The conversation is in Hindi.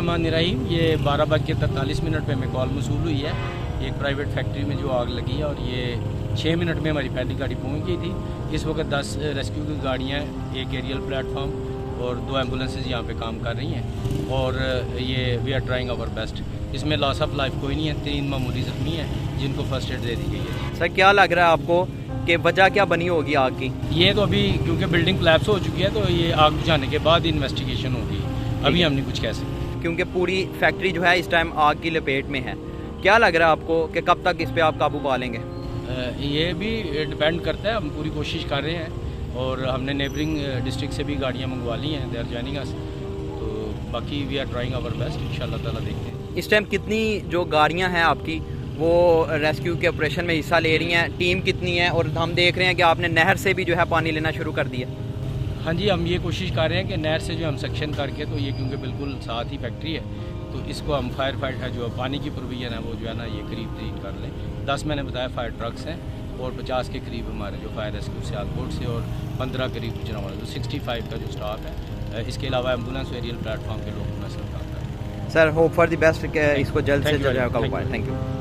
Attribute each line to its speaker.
Speaker 1: बिस्मिल्लाहिर्रहमानिर्रहीम। ये 12:43 पे हमें कॉल मसूल हुई है एक प्राइवेट फैक्ट्री में जो आग लगी है, और ये 6 मिनट में हमारी पहली गाड़ी पहुंच गई थी। इस वक्त 10 रेस्क्यू की गाड़ियाँ, एक एरियल प्लेटफॉर्म और 2 एम्बुलेंसेज यहाँ पे काम कर रही हैं, और ये we are trying our best. इसमें लॉस ऑफ लाइफ कोई नहीं है, 3 मामूली ज़ख्मी हैं जिनको फर्स्ट एड दे दी गई है।
Speaker 2: सर क्या लग रहा है आपको कि वजह क्या बनी होगी आग की?
Speaker 1: ये तो अभी क्योंकि बिल्डिंग कोलैप्स हो चुकी है, तो ये आग बुझाने के बाद इन्वेस्टिगेशन होगी, अभी हम नहीं कुछ कह सकते।
Speaker 2: क्योंकि पूरी फैक्ट्री जो है इस टाइम आग की लपेट में है, क्या लग रहा है आपको कि कब तक इस पे आप काबू पा लेंगे?
Speaker 1: ये भी डिपेंड करता है, हम पूरी कोशिश कर रहे हैं, और हमने नेबरिंग डिस्ट्रिक्ट से भी गाड़ियाँ मंगवा ली हैं, दे आर जॉइनिंग अस। तो बाकी we are trying our best, इंशाल्लाह ताला देखते हैं।
Speaker 2: इस टाइम कितनी जो गाड़ियां हैं आपकी वो रेस्क्यू के ऑपरेशन में हिस्सा ले रही हैं, टीम कितनी है? और हम देख रहे हैं कि आपने नहर से भी जो है पानी लेना शुरू कर दिया।
Speaker 1: हाँ जी, हम ये कोशिश कर रहे हैं कि नहर से जो हम सक्शन करके, तो ये क्योंकि बिल्कुल साथ ही फैक्ट्री है, तो इसको हम फायर फाइट है जो पानी की प्रोविजन है वो जो है ना ये करीब तरीन कर लें। 10 मैंने बताया फायर ट्रक्स हैं, और 50 के करीब हमारे जो फायर रेस्क्यू से आगकोट से, और 15 करीब गुजरावाला, जो 65 का जो स्टाफ है। इसके अलावा एम्बुलेंस एरियल प्लेटफॉर्म के लोग अपना सब काम कर रहे हैं।
Speaker 2: Sir hope for the best कि इसको जल्द से जल्द काबू पाएं। Thank you.